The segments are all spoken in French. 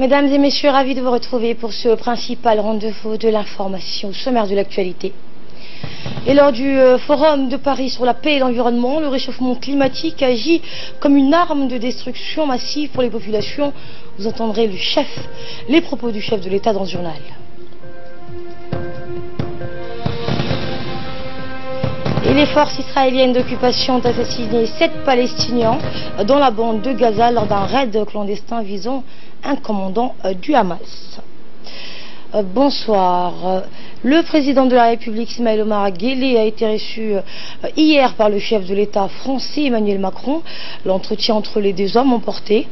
Mesdames et messieurs, ravis de vous retrouver pour ce principal rendez-vous de l'information au sommaire de l'actualité. Et lors du Forum de Paris sur la paix et l'environnement, le réchauffement climatique agit comme une arme de destruction massive pour les populations. Vous entendrez les propos du chef de l'État dans ce journal. Et les forces israéliennes d'occupation ont assassiné 7 Palestiniens dans la bande de Gaza lors d'un raid clandestin visant un commandant du Hamas. Bonsoir. Le président de la République, Ismaël Omar Guelleh, a été reçu hier par le chef de l'État français, Emmanuel Macron. L'entretien entre les deux hommes ont porté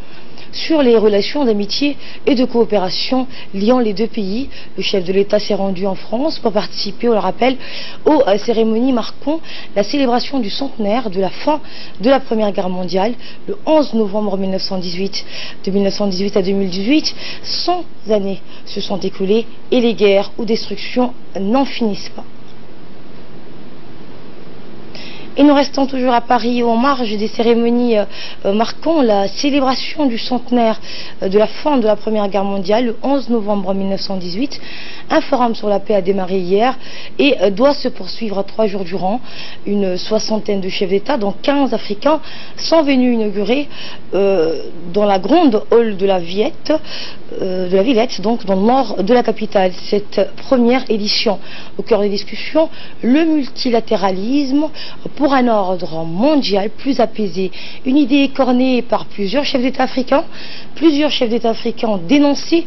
sur les relations d'amitié et de coopération liant les deux pays. Le chef de l'État s'est rendu en France pour participer, on le rappelle, aux cérémonies marquant la célébration du centenaire de la fin de la Première Guerre mondiale, le 11 novembre 1918. De 1918 à 2018, 100 années se sont écoulées et les guerres ou destructions n'en finissent pas. Et nous restons toujours à Paris, en marge des cérémonies marquant la célébration du centenaire de la fin de la Première Guerre mondiale, le 11 novembre 1918. Un forum sur la paix a démarré hier et doit se poursuivre 3 jours durant. Une soixantaine de chefs d'État, dont 15 Africains, sont venus inaugurer dans la grande hall de la Villette, donc dans le nord de la capitale, cette première édition. Au cœur des discussions, le multilatéralisme pour un ordre mondial plus apaisé. Une idée écornée par plusieurs chefs d'État africains. Plusieurs chefs d'État africains ont dénoncé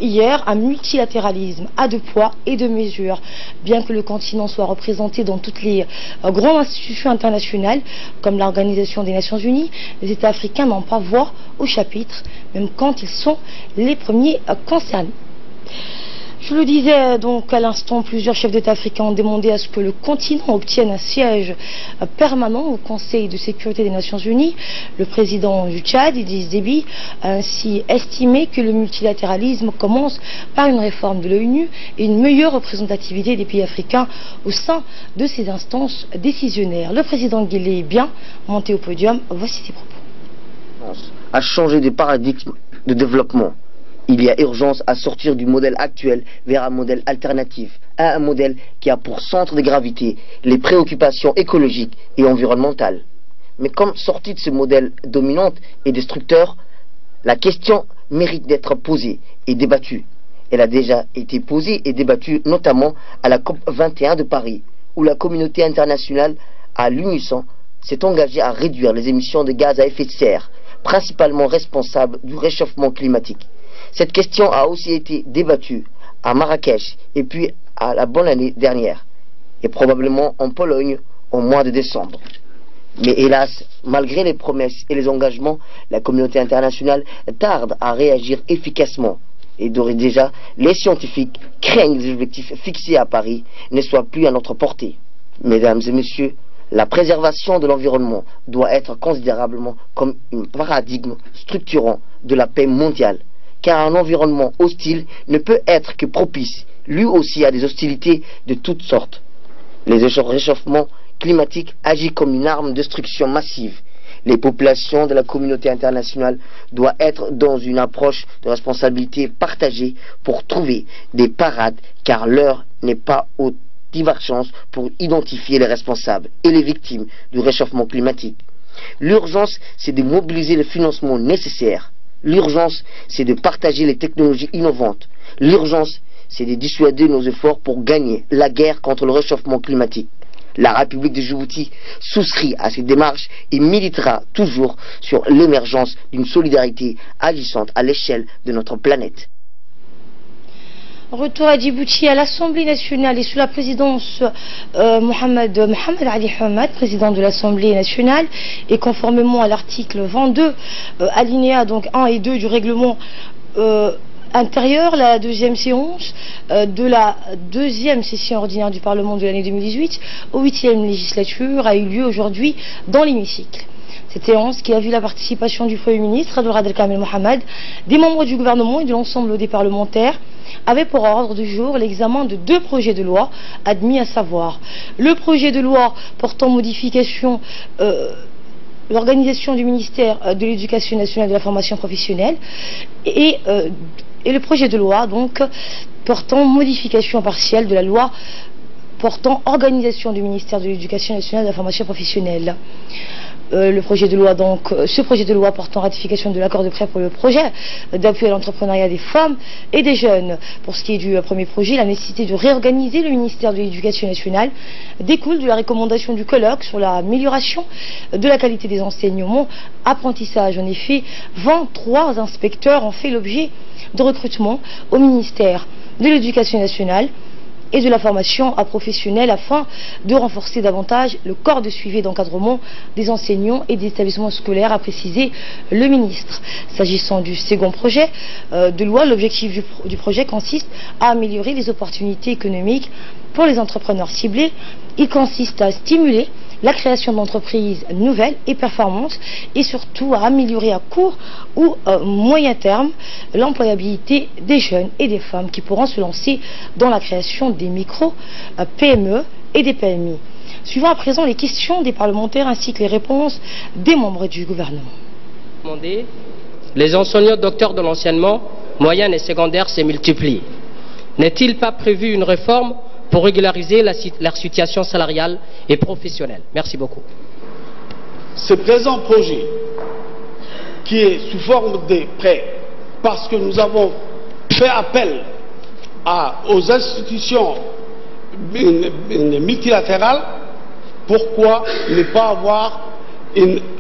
hier un multilatéralisme à 2 poids et 2 mesures. Bien que le continent soit représenté dans toutes les grandes institutions internationales, comme l'Organisation des Nations Unies, les États africains n'ont pas voix au chapitre, même quand ils sont les premiers concernés. Je le disais donc à l'instant, plusieurs chefs d'État africains ont demandé à ce que le continent obtienne un siège permanent au Conseil de sécurité des Nations Unies. Le président du Tchad, Idriss Déby, a ainsi estimé que le multilatéralisme commence par une réforme de l'ONU et une meilleure représentativité des pays africains au sein de ces instances décisionnaires. Le président Guelleh est bien monté au podium. Voici ses propos. À changer de paradigme de développement. Il y a urgence à sortir du modèle actuel vers un modèle alternatif, à un modèle qui a pour centre de gravité les préoccupations écologiques et environnementales. Mais comme sortie de ce modèle dominant et destructeur, la question mérite d'être posée et débattue. Elle a déjà été posée et débattue notamment à la COP 21 de Paris, où la communauté internationale, à l'unisson, s'est engagée à réduire les émissions de gaz à effet de serre, principalement responsables du réchauffement climatique. Cette question a aussi été débattue à Marrakech et puis à la bonne année dernière, et probablement en Pologne au mois de décembre. Mais hélas, malgré les promesses et les engagements, la communauté internationale tarde à réagir efficacement. Et d'ores et déjà, les scientifiques craignent que les objectifs fixés à Paris ne soient plus à notre portée. Mesdames et messieurs, la préservation de l'environnement doit être considérablement comme un paradigme structurant de la paix mondiale. Car un environnement hostile ne peut être que propice, lui aussi, à des hostilités de toutes sortes. Les réchauffements climatiques agissent comme une arme de destruction massive. Les populations de la communauté internationale doivent être dans une approche de responsabilité partagée pour trouver des parades, car l'heure n'est pas aux divergences pour identifier les responsables et les victimes du réchauffement climatique. L'urgence, c'est de mobiliser le financement nécessaire. L'urgence, c'est de partager les technologies innovantes. L'urgence, c'est de dissuader nos efforts pour gagner la guerre contre le réchauffement climatique. La République de Djibouti souscrit à ces démarches et militera toujours sur l'émergence d'une solidarité agissante à l'échelle de notre planète. Retour à Djibouti, à l'Assemblée nationale et sous la présidence Mohamed Ali Hamad, président de l'Assemblée nationale, et conformément à l'article 22, alinéa donc 1 et 2 du règlement intérieur, la deuxième séance de la deuxième session ordinaire du Parlement de l'année 2018 au 8e législature a eu lieu aujourd'hui dans l'hémicycle. Cette séance qui a vu la participation du Premier ministre Abdelkader Kamel Mohamed, des membres du gouvernement et de l'ensemble des parlementaires, avait pour ordre du jour l'examen de 2 projets de loi admis, à savoir le projet de loi portant modification l'organisation du ministère de l'Éducation nationale et de la formation professionnelle et le projet de loi donc portant modification partielle de la loi portant organisation du ministère de l'Éducation nationale et de la formation professionnelle. Ce projet de loi portant ratification de l'accord de prêt pour le projet d'appui à l'entrepreneuriat des femmes et des jeunes. Pour ce qui est du premier projet, la nécessité de réorganiser le ministère de l'Éducation nationale découle de la recommandation du colloque sur l'amélioration de la qualité des enseignements apprentissage. En effet, 23 inspecteurs ont fait l'objet de recrutement au ministère de l'Éducation nationale et de la formation professionnelle afin de renforcer davantage le corps de suivi et d'encadrement des enseignants et des établissements scolaires, a précisé le ministre. S'agissant du second projet de loi, l'objectif du projet consiste à améliorer les opportunités économiques pour les entrepreneurs ciblés. Il consiste à stimuler la création d'entreprises nouvelles et performantes et surtout à améliorer à court ou moyen terme l'employabilité des jeunes et des femmes qui pourront se lancer dans la création des micro-PME et des PMI. Suivons à présent les questions des parlementaires ainsi que les réponses des membres du gouvernement. Les enseignants docteurs de l'enseignement moyen et secondaire se multiplient. N'est-il pas prévu une réforme pour régulariser leur situation salariale et professionnelle? Merci beaucoup. Ce présent projet, qui est sous forme de prêt, parce que nous avons fait appel aux institutions multilatérales, pourquoi ne pas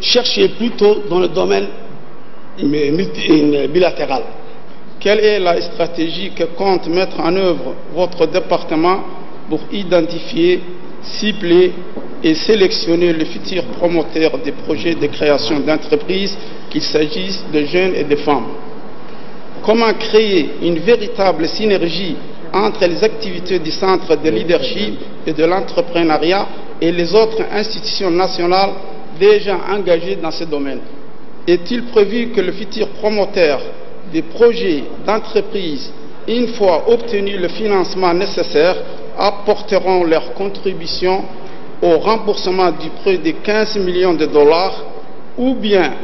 chercher plutôt dans le domaine bilatéral? Quelle est la stratégie que compte mettre en œuvre votre département pour identifier, cibler et sélectionner les futurs promoteurs des projets de création d'entreprises, qu'il s'agisse de jeunes et de femmes? Comment créer une véritable synergie entre les activités du Centre de leadership et de l'entrepreneuriat et les autres institutions nationales déjà engagées dans ce domaine? Est-il prévu que le futur promoteur des projets d'entreprise, une fois obtenu le financement nécessaire, apporteront leur contribution au remboursement du prêt de 15 millions de dollars, ou bien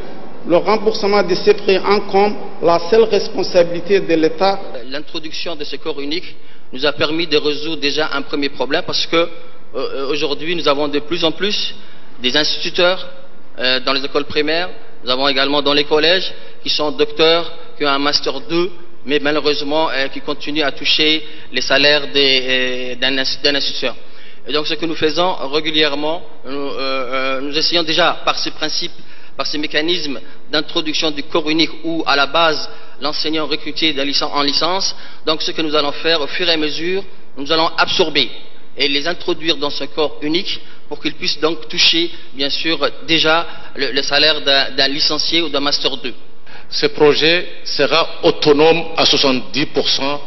le remboursement de ces prêts incombe la seule responsabilité de l'État? L'introduction de ce corps unique nous a permis de résoudre déjà un premier problème, parce que aujourd'hui nous avons de plus en plus des instituteurs dans les écoles primaires, nous avons également dans les collèges qui sont docteurs, qui ont un master 2, mais malheureusement qui continuent à toucher les salaires d'un instituteur. Et donc ce que nous faisons régulièrement, nous essayons déjà par ces principes, par ces mécanismes d'introduction du corps unique où à la base l'enseignant recruté en licence, donc ce que nous allons faire au fur et à mesure, nous allons absorber et les introduire dans ce corps unique pour qu'ils puissent donc toucher bien sûr déjà le salaire d'un licencié ou d'un master 2. Ce projet sera autonome à 70%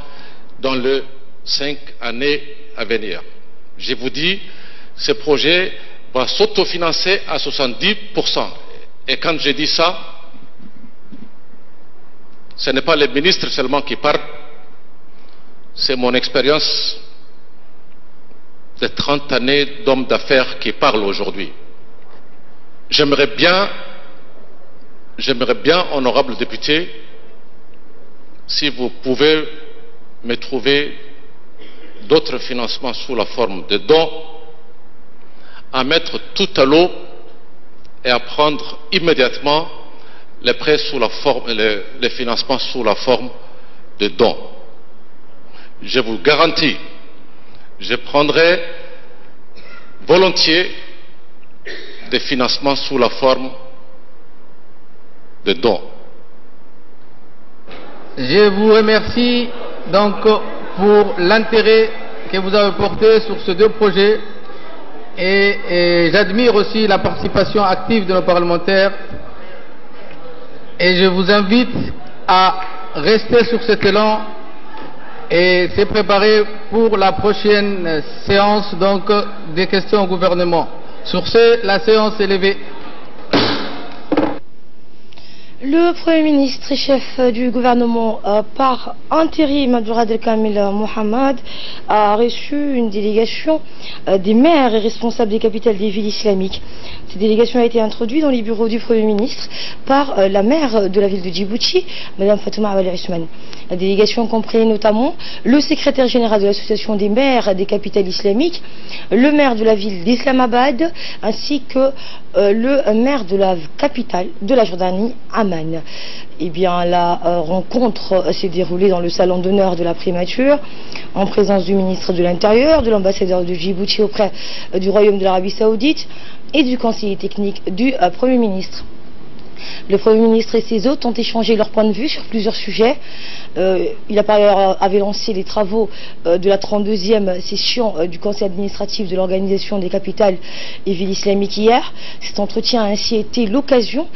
dans les 5 années à venir. Je vous dis, ce projet va s'autofinancer à 70%. Et quand je dis ça, ce n'est pas les ministres seulement qui parlent, c'est mon expérience de 30 années d'homme d'affaires qui parle aujourd'hui. J'aimerais bien, honorable député, si vous pouvez me trouver d'autres financements sous la forme de dons, à mettre tout à l'eau et à prendre immédiatement les prêts sous la forme, les financements sous la forme de dons. Je vous garantis, je prendrai volontiers des financements sous la forme de dons. Je vous remercie donc pour l'intérêt que vous avez porté sur ces deux projets et j'admire aussi la participation active de nos parlementaires et je vous invite à rester sur cet élan et se préparer pour la prochaine séance donc des questions au gouvernement. Sur ce, la séance est levée. Le Premier ministre et chef du gouvernement par intérim Abdel Kamil Mohamed a reçu une délégation des maires et responsables des capitales des villes islamiques. Cette délégation a été introduite dans les bureaux du Premier ministre par la maire de la ville de Djibouti, Mme Fatouma Awali Ousmane. La délégation comprenait notamment le secrétaire général de l'association des maires des capitales islamiques, le maire de la ville d'Islamabad, ainsi que le maire de la capitale de la Jordanie, Amman. Eh bien, la rencontre s'est déroulée dans le salon d'honneur de la primature, en présence du ministre de l'Intérieur, de l'ambassadeur de Djibouti auprès du Royaume de l'Arabie Saoudite et du conseiller technique du Premier ministre. Le Premier ministre et ses hôtes ont échangé leur point de vue sur plusieurs sujets. Il a par ailleurs avait lancé les travaux de la 32e session du conseil administratif de l'organisation des capitales et villes islamiques hier. Cet entretien a ainsi été l'occasion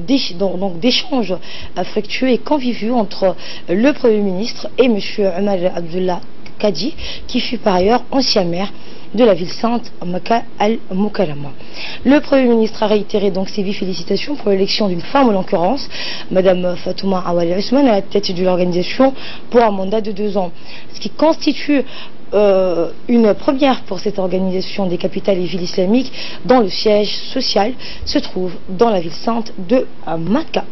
d'échanges fructueux et conviviaux entre le Premier ministre et M. Omar Abdullah Kadi, qui fut par ailleurs ancien maire de la ville sainte Makka al-Mukarrama. Le Premier ministre a réitéré donc ses vives félicitations pour l'élection d'une femme, en l'occurrence, Mme Fatouma Awali Ousmane, à la tête de l'organisation pour un mandat de 2 ans. Ce qui constitue une première pour cette organisation des capitales et villes islamiques, dont le siège social se trouve dans la ville sainte de Makka.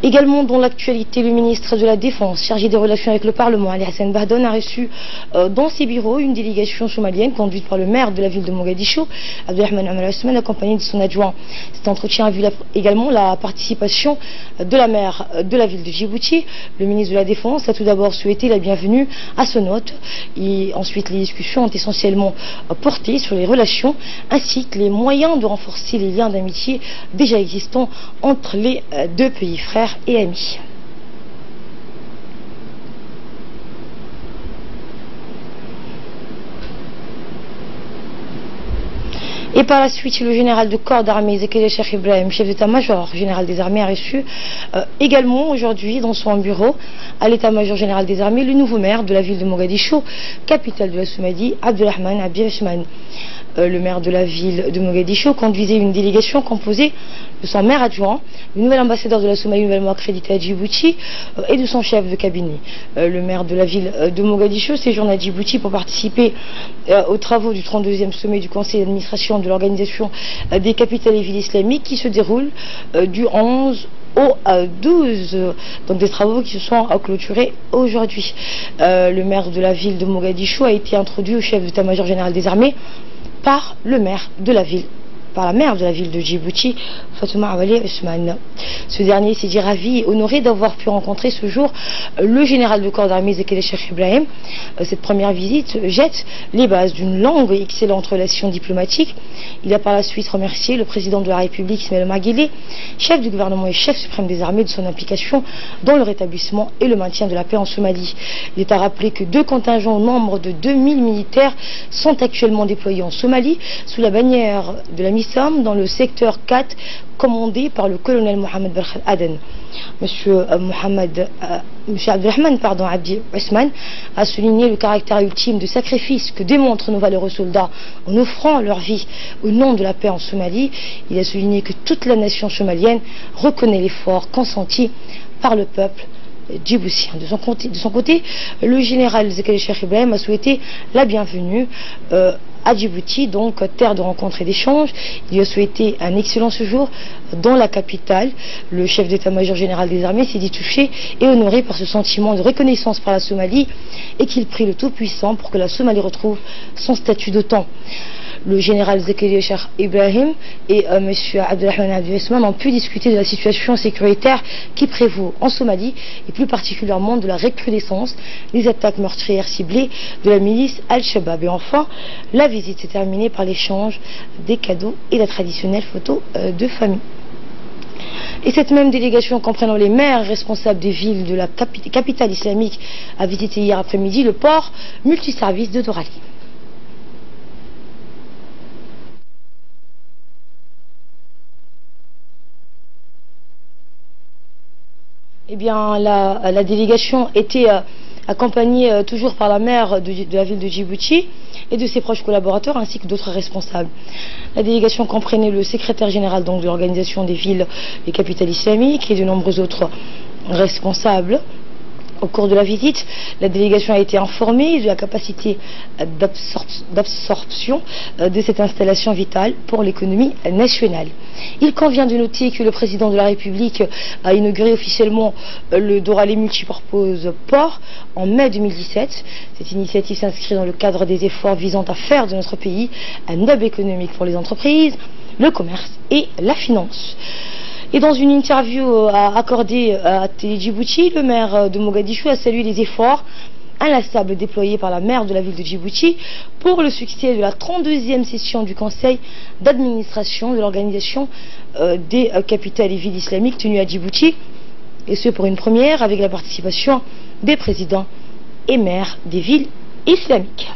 Également dans l'actualité, le ministre de la Défense, chargé des relations avec le Parlement, Ali Hassan Bahdon, a reçu dans ses bureaux une délégation somalienne conduite par le maire de la ville de Mogadiscio, Abdelrahman Omar Ousmane, accompagné de son adjoint. Cet entretien a vu également la participation de la maire de la ville de Djibouti. Le ministre de la Défense a tout d'abord souhaité la bienvenue à son hôte. Et ensuite, les discussions ont essentiellement porté sur les relations ainsi que les moyens de renforcer les liens d'amitié déjà existants entre les deux pays frères et amis. Et par la suite, le général de corps d'armée Zakaria Cheikh Ibrahim, chef d'état-major général des armées, a reçu également aujourd'hui dans son bureau à l'état-major général des armées le nouveau maire de la ville de Mogadiscio, capitale de la Somalie, Abdelrahman Abi Ousmane. Le maire de la ville de Mogadiscio conduisait une délégation composée de son maire adjoint, le nouvel ambassadeur de la Somalie nouvellement accrédité à Djibouti et de son chef de cabinet. Le maire de la ville de Mogadiscio séjourne à Djibouti pour participer aux travaux du 32e sommet du conseil d'administration de l'organisation des capitales et villes islamiques qui se déroule du 11 au 12, donc des travaux qui se sont clôturés aujourd'hui. Le maire de la ville de Mogadiscio a été introduit au chef d'état-major général des armées par la maire de la ville de Djibouti, Fatouma Awali Ousmane. Ce dernier s'est dit ravi et honoré d'avoir pu rencontrer ce jour le général de corps d'armée Zakaria Cheikh Ibrahim. Cette première visite jette les bases d'une longue et excellente relation diplomatique. Il a par la suite remercié le président de la République, Ismaël Omar Guelleh, chef du gouvernement et chef suprême des armées, de son implication dans le rétablissement et le maintien de la paix en Somalie. Il est à rappeler que 2 contingents au nombre de 2000 militaires sont actuellement déployés en Somalie sous la bannière de la MISOM dans le secteur 4 commandé par le colonel Mohamed Barkhad Aden. Monsieur Abdelrahman Abi Ousmane a souligné le caractère ultime de sacrifice que démontrent nos valeureux soldats en offrant leur vie au nom de la paix en Somalie. Il a souligné que toute la nation somalienne reconnaît l'effort consenti par le peuple djiboutien. De son côté, le général Zakaria Cheikh Ibrahim a souhaité la bienvenue à Djibouti, donc terre de rencontres et d'échanges. Il a souhaité un excellent séjour dans la capitale. Le chef d'état-major général des armées s'est dit touché et honoré par ce sentiment de reconnaissance par la Somalie et qu'il prie le Tout-Puissant pour que la Somalie retrouve son statut d'OTAN. Le général Zakaria Cheikh Ibrahim et M. Abdelrahman Abi Ousmane ont pu discuter de la situation sécuritaire qui prévaut en Somalie et plus particulièrement de la recrudescence des attaques meurtrières ciblées de la milice Al-Shabaab. Et enfin, la visite s'est terminée par l'échange des cadeaux et la traditionnelle photo de famille. Et cette même délégation comprenant les maires responsables des villes de la capitale islamique a visité hier après-midi le port multiservice de Dorali. Eh bien, la délégation était accompagné toujours par la maire de la ville de Djibouti et de ses proches collaborateurs ainsi que d'autres responsables. La délégation comprenait le secrétaire général donc, de l'organisation des villes et capitales islamiques et de nombreux autres responsables. Au cours de la visite, la délégation a été informée de la capacité d'absorption de cette installation vitale pour l'économie nationale. Il convient de noter que le président de la République a inauguré officiellement le Doralé Multipurpose Port en mai 2017. Cette initiative s'inscrit dans le cadre des efforts visant à faire de notre pays un hub économique pour les entreprises, le commerce et la finance. Et dans une interview accordée à Télé Djibouti, le maire de Mogadiscio a salué les efforts inlassables déployés par la maire de la ville de Djibouti pour le succès de la 32e session du conseil d'administration de l'organisation des capitales et villes islamiques tenue à Djibouti, et ce pour une première avec la participation des présidents et maires des villes islamiques.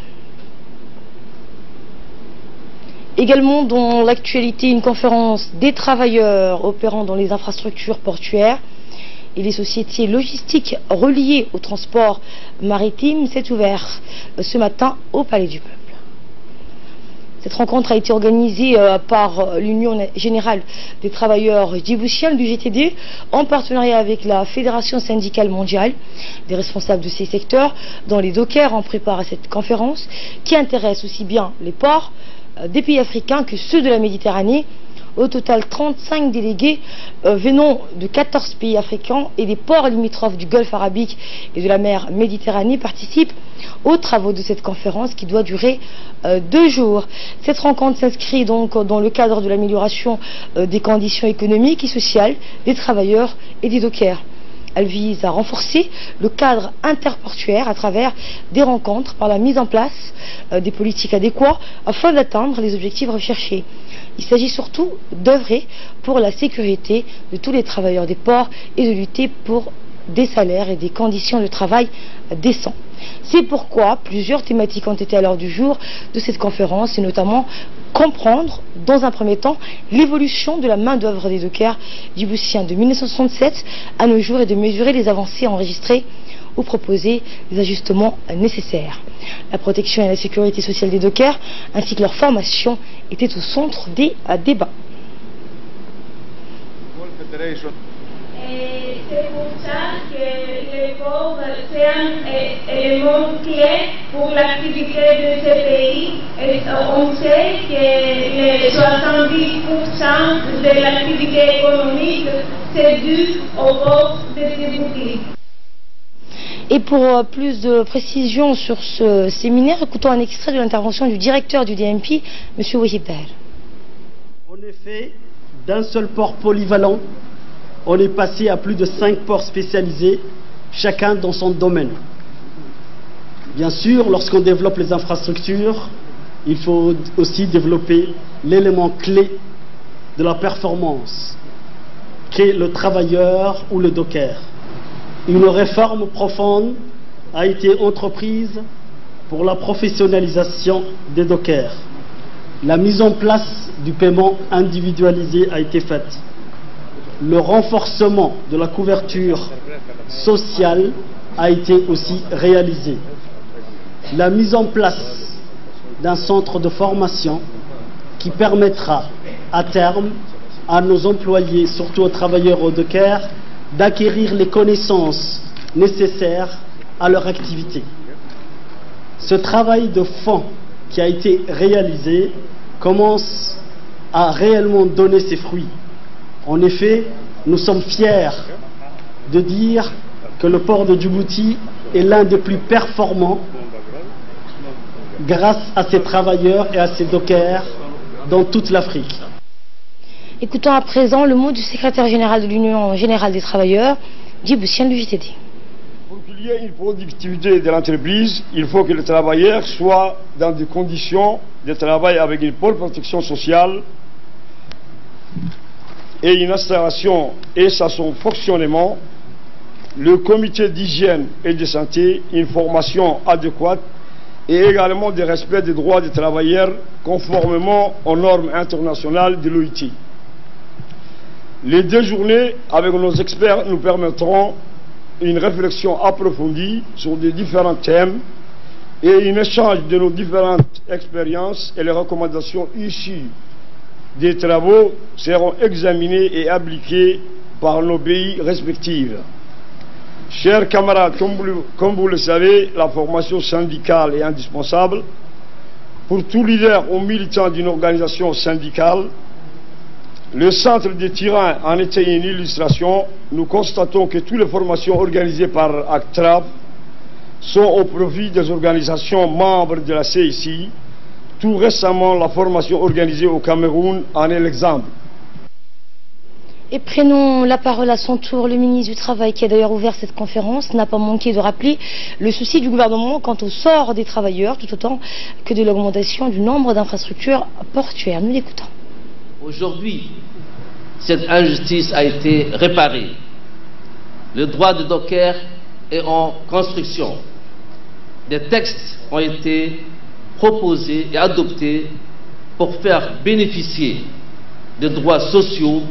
Également dans l'actualité, une conférence des travailleurs opérant dans les infrastructures portuaires et les sociétés logistiques reliées au transport maritime s'est ouverte ce matin au Palais du Peuple. Cette rencontre a été organisée par l'Union générale des travailleurs djiboutiens du GTD en partenariat avec la Fédération syndicale mondiale. Des responsables de ces secteurs dans les dockers en préparent cette conférence qui intéresse aussi bien les ports des pays africains que ceux de la Méditerranée. Au total, 35 délégués venant de 14 pays africains et des ports limitrophes du Golfe arabique et de la mer Méditerranée participent aux travaux de cette conférence qui doit durer 2 jours. Cette rencontre s'inscrit donc dans le cadre de l'amélioration des conditions économiques et sociales des travailleurs et des dockers. Elle vise à renforcer le cadre interportuaire à travers des rencontres par la mise en place des politiques adéquates afin d'atteindre les objectifs recherchés. Il s'agit surtout d'œuvrer pour la sécurité de tous les travailleurs des ports et de lutter pour des salaires et des conditions de travail décents. C'est pourquoi plusieurs thématiques ont été à l'ordre du jour de cette conférence et notamment comprendre dans un premier temps l'évolution de la main-d'œuvre des dockers djiboutiens de 1967 à nos jours et de mesurer les avancées enregistrées ou proposer les ajustements nécessaires. La protection et la sécurité sociale des dockers ainsi que leur formation étaient au centre des débats. C'est pour ça que les ports sont un élément clé pour l'activité de ce pays. Et on sait que 70% de l'activité économique c'est dû au port de Djibouti. Et pour plus de précisions sur ce séminaire, écoutons un extrait de l'intervention du directeur du DMP, M. Wahib Daher. En effet, d'un seul port polyvalent, on est passé à plus de 5 ports spécialisés, chacun dans son domaine. Bien sûr, lorsqu'on développe les infrastructures, il faut aussi développer l'élément clé de la performance, qu'est le travailleur ou le docker. Une réforme profonde a été entreprise pour la professionnalisation des dockers. La mise en place du paiement individualisé a été faite. Le renforcement de la couverture sociale a été aussi réalisé. La mise en place d'un centre de formation qui permettra à terme à nos employés, surtout aux travailleurs au docker, d'acquérir les connaissances nécessaires à leur activité. Ce travail de fond qui a été réalisé commence à réellement donner ses fruits. En effet, nous sommes fiers de dire que le port de Djibouti est l'un des plus performants grâce à ses travailleurs et à ses dockers dans toute l'Afrique. Écoutons à présent le mot du secrétaire général de l'Union générale des travailleurs, djiboutien du JTD. Pour qu'il y ait une productivité de l'entreprise, il faut que les travailleurs soient dans des conditions de travail avec une bonne protection sociale et une installation et à son fonctionnement, le comité d'hygiène et de santé, une formation adéquate et également des respects des droits des travailleurs conformément aux normes internationales de l'OIT. Les 2 journées avec nos experts nous permettront une réflexion approfondie sur des différents thèmes et un échange de nos différentes expériences et les recommandations issues des travaux seront examinées et appliquées par nos pays respectifs. Chers camarades, comme vous le savez, la formation syndicale est indispensable. Pour tout leader ou militant d'une organisation syndicale, le centre des tyrans en était une illustration. Nous constatons que toutes les formations organisées par ACTRAB sont au profit des organisations membres de la CICI. Tout récemment, la formation organisée au Cameroun en est l'exemple. Et prenons la parole à son tour. Le ministre du Travail, qui a d'ailleurs ouvert cette conférence, n'a pas manqué de rappeler le souci du gouvernement quant au sort des travailleurs, tout autant que de l'augmentation du nombre d'infrastructures portuaires. Nous l'écoutons. Aujourd'hui, cette injustice a été réparée. Le droit de docker est en construction. Des textes ont été proposés et adoptés pour faire bénéficier de droits sociaux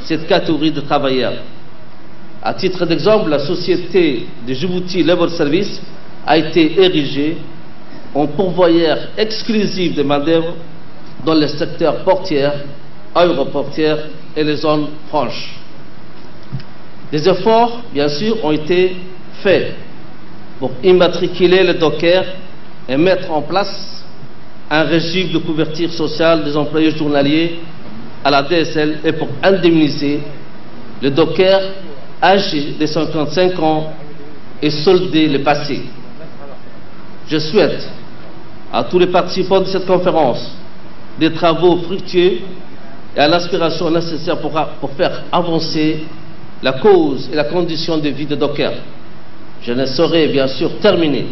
cette catégorie de travailleurs. À titre d'exemple, la société de Djibouti Level Service a été érigée en pourvoyeur exclusif de main-d'œuvre dans les secteurs portuaires, aéroportuaires et les zones franches. Des efforts, bien sûr, ont été faits pour immatriculer les dockers et mettre en place un régime de couverture sociale des employés journaliers à la DSL et pour indemniser les dockers âgés de 55 ans et solder le passé. Je souhaite à tous les participants de cette conférence des travaux fructueux et à l'inspiration nécessaire pour faire avancer la cause et la condition de vie des dockers. Je ne saurais bien sûr terminer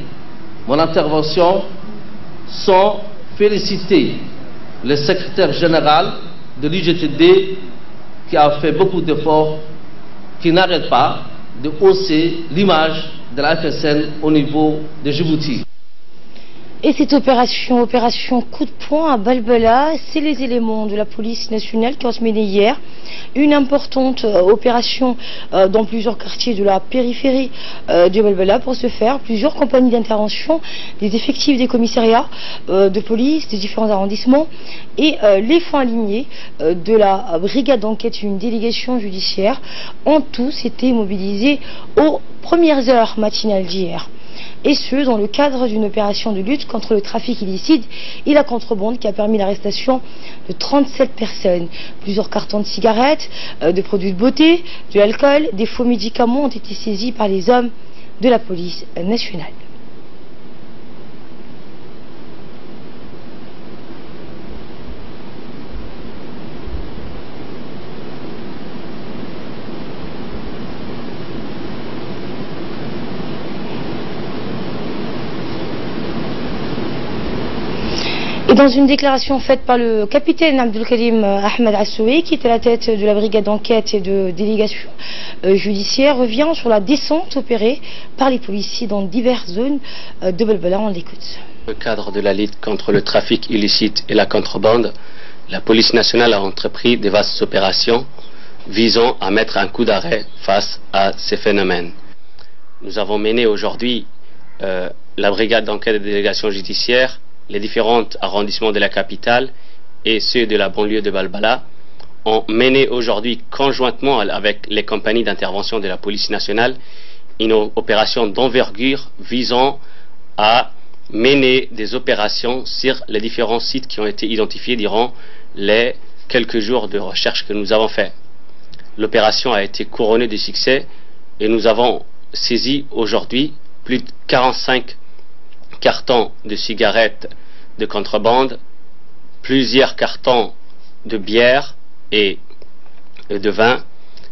mon intervention sans féliciter le secrétaire général de l'UGTD qui a fait beaucoup d'efforts, qui n'arrête pas de hausser l'image de la FSN au niveau de Djibouti. Et cette opération coup de poing à Balbala, c'est les éléments de la police nationale qui ont mené hier une importante opération dans plusieurs quartiers de la périphérie de Balbala. Pour ce faire, plusieurs compagnies d'intervention, des effectifs des commissariats de police des différents arrondissements et les fonds alignés de la brigade d'enquête, une délégation judiciaire, ont tous été mobilisés aux premières heures matinales d'hier. Et ce, dans le cadre d'une opération de lutte contre le trafic illicite et la contrebande qui a permis l'arrestation de 37 personnes. Plusieurs cartons de cigarettes, de produits de beauté, de l'alcool, des faux médicaments ont été saisis par les hommes de la police nationale. Et dans une déclaration faite par le capitaine Abdelkarim Ahmed Assoui, qui est à la tête de la brigade d'enquête et de délégation judiciaire, revient sur la descente opérée par les policiers dans diverses zones de Balbala. On l'écoute. Dans le cadre de la lutte contre le trafic illicite et la contrebande, la police nationale a entrepris de vastes opérations visant à mettre un coup d'arrêt face à ces phénomènes. Nous avons mené aujourd'hui la brigade d'enquête et de délégation judiciaire, les différents arrondissements de la capitale et ceux de la banlieue de Balbala ont mené aujourd'hui conjointement avec les compagnies d'intervention de la police nationale une opération d'envergure visant à mener des opérations sur les différents sites qui ont été identifiés durant les quelques jours de recherche que nous avons fait. L'opération a été couronnée de succès et nous avons saisi aujourd'hui plus de 45 cartons de cigarettes de contrebande, plusieurs cartons de bière et de vin.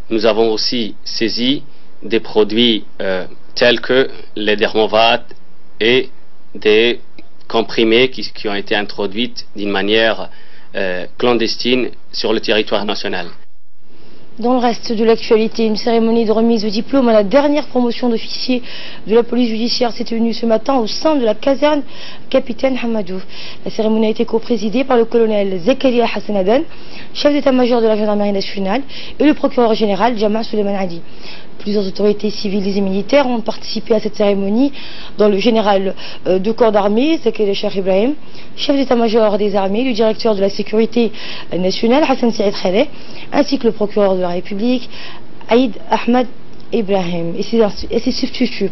Nous avons aussi saisi des produits tels que les dermovates et des comprimés qui ont été introduits d'une manière clandestine sur le territoire national. Dans le reste de l'actualité, une cérémonie de remise de diplôme à la dernière promotion d'officier de la police judiciaire s'est tenue ce matin au sein de la caserne Capitaine Hamadou. La cérémonie a été co-présidée par le colonel Zakaria Hassan, chef d'état-major de la gendarmerie nationale, et le procureur général Jamal Suleiman Adi. Plusieurs autorités civiles et militaires ont participé à cette cérémonie, dont le général de corps d'armée, Zakaria Cheikh Ibrahim, chef d'état-major des armées, le directeur de la sécurité nationale, Hassan Saïd Khaleh, ainsi que le procureur de la République, Aïd Ahmed Ibrahim et ses substituts.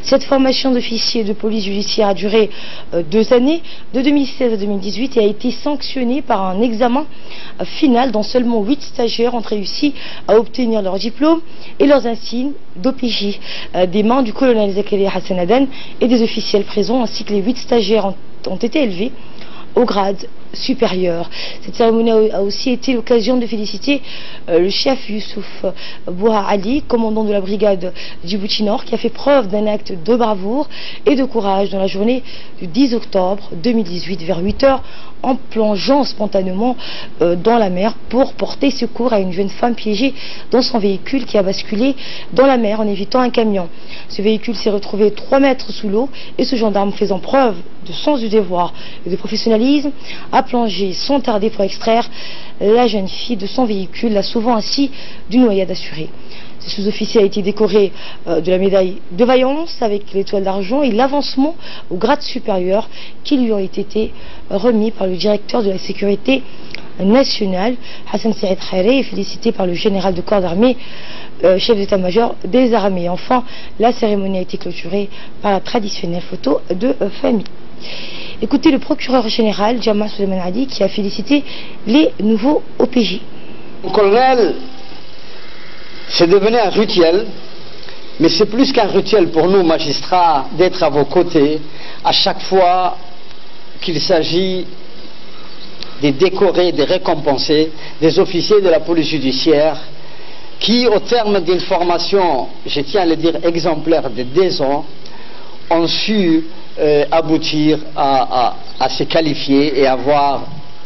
Cette formation d'officier de police judiciaire a duré 2 années, de 2016 à 2018, et a été sanctionnée par un examen final dont seulement 8 stagiaires ont réussi à obtenir leur diplôme et leurs insignes d'OPJ des mains du colonel Zakaria Hassan Aden et des officiels présents, ainsi que les 8 stagiaires ont été élevés au grade supérieur. Cette cérémonie a aussi été l'occasion de féliciter le chef Youssouf Bouha Ali, commandant de la brigade Djibouti Nord, qui a fait preuve d'un acte de bravoure et de courage dans la journée du 10 octobre 2018 vers 8 h, en plongeant spontanément dans la mer pour porter secours à une jeune femme piégée dans son véhicule qui a basculé dans la mer en évitant un camion. Ce véhicule s'est retrouvé 3 mètres sous l'eau et ce gendarme, faisant preuve de sens du devoir et de professionnalisme, a plongé sans tarder pour extraire la jeune fille de son véhicule, la sauvant ainsi d'une noyade assurée. Ce sous-officier a été décoré de la médaille de vaillance avec l'étoile d'argent et l'avancement au grade supérieur qui lui ont été remis par le directeur de la sécurité nationale, Hassan Saïd Khaleh, et félicité par le général de corps d'armée, chef d'état-major des armées. Enfin, la cérémonie a été clôturée par la traditionnelle photo de famille. Écoutez le procureur général Jamal Suleiman Adi qui a félicité les nouveaux OPJ. Colonel, c'est devenu un rituel, mais c'est plus qu'un rituel pour nous magistrats d'être à vos côtés à chaque fois qu'il s'agit de décorer, de récompenser des officiers de la police judiciaire qui, au terme d'une formation, je tiens à le dire, exemplaire de 2 ans, ont su aboutir à se qualifier et avoir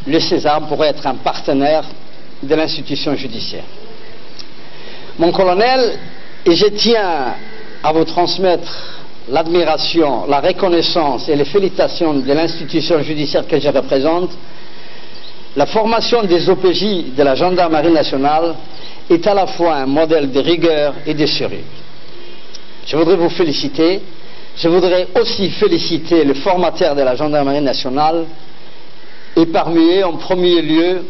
le César pour être un partenaire de l'institution judiciaire. Mon colonel, et je tiens à vous transmettre l'admiration, la reconnaissance et les félicitations de l'institution judiciaire que je représente, la formation des OPJ de la gendarmerie nationale est à la fois un modèle de rigueur et de sérieux. Je voudrais vous féliciter. Je voudrais aussi féliciter le formateur de la gendarmerie nationale et parmi eux, en premier lieu,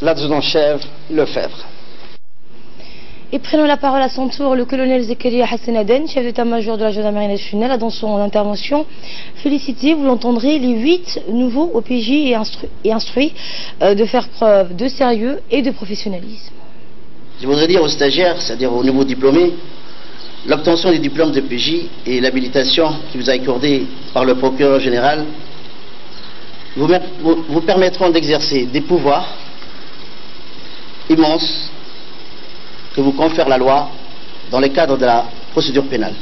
l'adjudant-chef Lefebvre. Et prenant la parole à son tour, le colonel Zakaria Hassan Aden, chef d'état-major de la gendarmerie nationale, a dans son intervention félicité, vous l'entendrez, les 8 nouveaux OPJ et instruits de faire preuve de sérieux et de professionnalisme. Je voudrais dire aux stagiaires, c'est-à-dire aux nouveaux diplômés, l'obtention des diplômes de PJ et l'habilitation qui vous a accordée par le procureur général vous permettront d'exercer des pouvoirs immenses que vous confère la loi dans le cadre de la procédure pénale.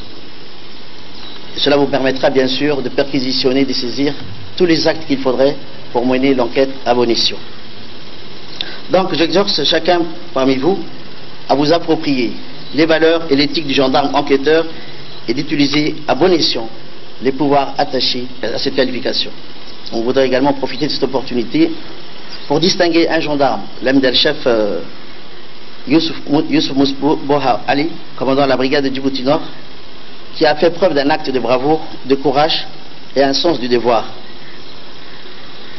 Et cela vous permettra bien sûr de perquisitionner, de saisir tous les actes qu'il faudrait pour mener l'enquête à bon escient. Donc j'exhorte chacun parmi vous à vous approprier les valeurs et l'éthique du gendarme enquêteur et d'utiliser à bon escient les pouvoirs attachés à cette qualification. On voudrait également profiter de cette opportunité pour distinguer un gendarme, l'ami del chef Youssouf Bouha Ali, commandant de la brigade de Djibouti Nord, qui a fait preuve d'un acte de bravoure, de courage et un sens du devoir.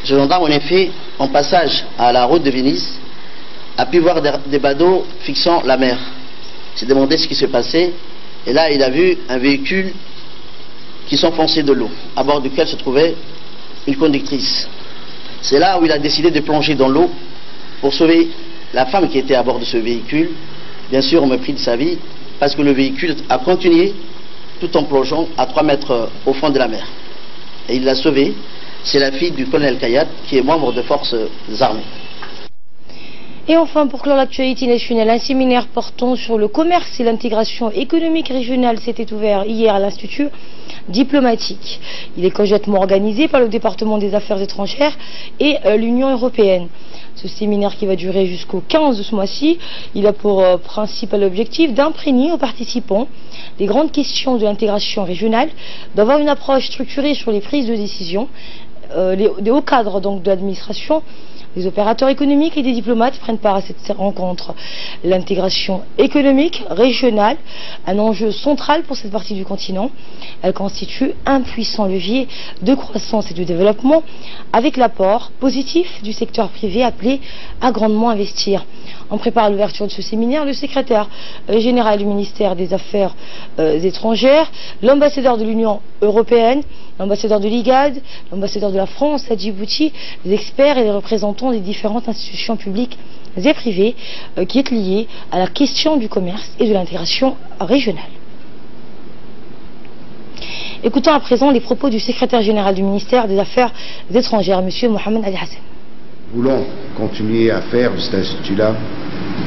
Ce gendarme, en effet, en passage à la route de Venise, a pu voir des badauds fixant la mer. Il s'est demandé ce qui se passait, et là il a vu un véhicule qui s'enfonçait de l'eau, à bord duquel se trouvait une conductrice. C'est là où il a décidé de plonger dans l'eau pour sauver la femme qui était à bord de ce véhicule, bien sûr au mépris de sa vie, parce que le véhicule a continué tout en plongeant à 3 mètres au fond de la mer. Et il l'a sauvée. C'est la fille du colonel Kayat, qui est membre des forces armées. Et enfin, pour clore l'actualité nationale, un séminaire portant sur le commerce et l'intégration économique régionale s'était ouvert hier à l'Institut diplomatique. Il est conjointement organisé par le département des affaires étrangères et l'Union européenne. Ce séminaire qui va durer jusqu'au 15 de ce mois-ci, il a pour principal objectif d'imprégner aux participants des grandes questions de l'intégration régionale, d'avoir une approche structurée sur les prises de décision, des hauts cadres donc de l'administration. Les opérateurs économiques et des diplomates prennent part à cette rencontre. L'intégration économique régionale, un enjeu central pour cette partie du continent. Elle constitue un puissant levier de croissance et de développement avec l'apport positif du secteur privé appelé à grandement investir. On prépare l'ouverture de ce séminaire le secrétaire général du ministère des Affaires étrangères, l'ambassadeur de l'Union européenne, l'ambassadeur de l'IGAD, l'ambassadeur de la France à Djibouti, les experts et les représentants des différentes institutions publiques et privées qui est liée à la question du commerce et de l'intégration régionale. Écoutons à présent les propos du secrétaire général du ministère des Affaires étrangères, M. Mohamed Ali Hassan. Nous voulons continuer à faire de cet institut-là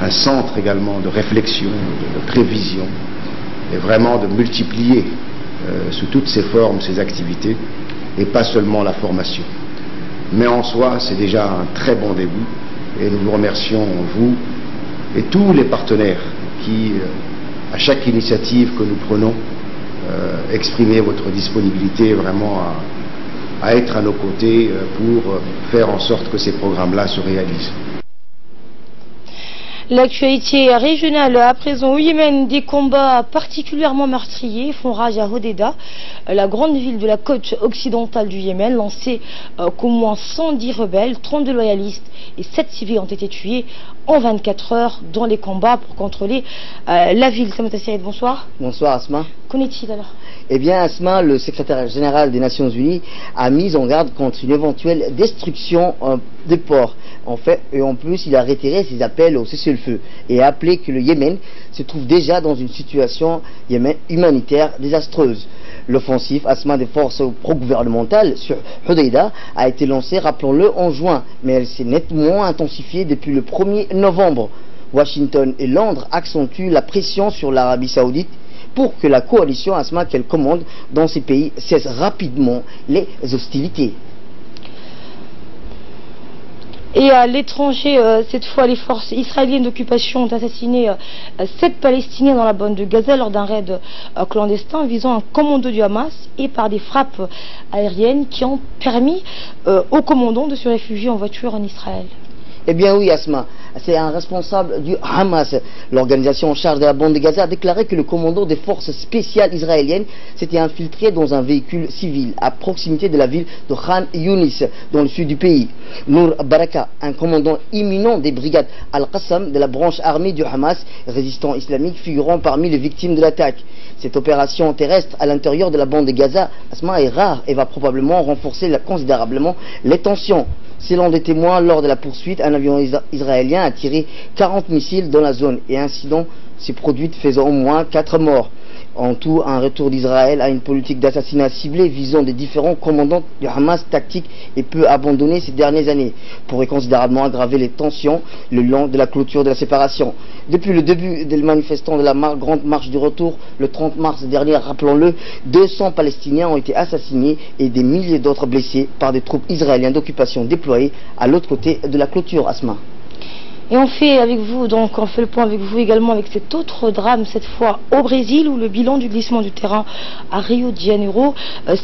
un centre également de réflexion, de prévision, et vraiment de multiplier sous toutes ses formes ses activités, et pas seulement la formation. Mais en soi, c'est déjà un très bon début, et nous vous remercions, vous et tous les partenaires qui, à chaque initiative que nous prenons, exprimer votre disponibilité vraiment à être à nos côtés pour faire en sorte que ces programmes-là se réalisent. L'actualité régionale à présent au Yémen, des combats particulièrement meurtriers font rage à Hodeidah, la grande ville de la côte occidentale du Yémen, lancée qu'au moins 110 rebelles, 32 loyalistes et 7 civils ont été tués en 24 heures dans les combats pour contrôler la ville. Samata Saïd, bonsoir. Bonsoir Asma. Qu'en est-il alors? Eh bien Asma, le secrétaire général des Nations Unies a mis en garde contre une éventuelle destruction des ports. En fait, et en plus, il a retiré ses appels au cessez-le-feu et a appelé que le Yémen se trouve déjà dans une situation humanitaire désastreuse. L'offensive Asma des forces pro-gouvernementales sur Hodeidah a été lancée, rappelons-le, en juin, mais elle s'est nettement intensifiée depuis le 1er novembre. Washington et Londres accentuent la pression sur l'Arabie Saoudite pour que la coalition Asma qu'elle commande dans ces pays cesse rapidement les hostilités. Et à l'étranger, cette fois, les forces israéliennes d'occupation ont assassiné 7 Palestiniens dans la bande de Gaza lors d'un raid clandestin visant un commando du Hamas et par des frappes aériennes qui ont permis au commandant de se réfugier en voiture en Israël. Eh bien oui Asma, c'est un responsable du Hamas. L'organisation en charge de la bande de Gaza a déclaré que le commandant des forces spéciales israéliennes s'était infiltré dans un véhicule civil à proximité de la ville de Khan Younis, dans le sud du pays. Nour Baraka, un commandant imminent des brigades Al-Qassam de la branche armée du Hamas, résistant islamique, figurant parmi les victimes de l'attaque. Cette opération terrestre à l'intérieur de la bande de Gaza, Asma, est rare et va probablement renforcer considérablement les tensions. Selon des témoins, lors de la poursuite, un avion israélien a tiré 40 missiles dans la zone et l'incident s'est produit faisant au moins 4 morts. En tout, un retour d'Israël à une politique d'assassinat ciblé visant des différents commandants du Hamas tactique et peu abandonné ces dernières années, pourrait considérablement aggraver les tensions le long de la clôture de la séparation. Depuis le début des manifestants de la grande marche du retour, le 30 mars dernier, rappelons-le, 200 Palestiniens ont été assassinés et des milliers d'autres blessés par des troupes israéliennes d'occupation déployées à l'autre côté de la clôture, Asma. Et on fait le point avec vous également avec cet autre drame, cette fois au Brésil, où le bilan du glissement du terrain à Rio de Janeiro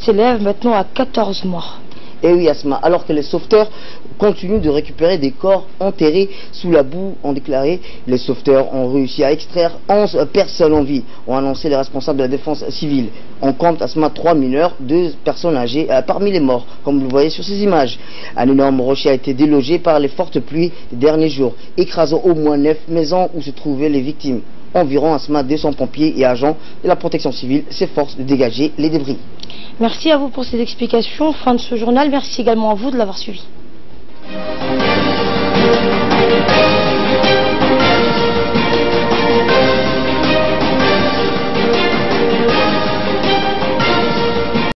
s'élève maintenant à 14 morts. Et oui Asma, alors que les sauveteurs continuent de récupérer des corps enterrés sous la boue, ont déclaré, les sauveteurs ont réussi à extraire 11 personnes en vie, ont annoncé les responsables de la défense civile. On compte Asma 3 mineurs, 2 personnes âgées parmi les morts, comme vous le voyez sur ces images. Un énorme rocher a été délogé par les fortes pluies des derniers jours, écrasant au moins 9 maisons où se trouvaient les victimes. Environ Asma 200 pompiers et agents de la protection civile s'efforcent de dégager les débris. Merci à vous pour ces explications. Fin de ce journal. Merci également à vous de l'avoir suivi.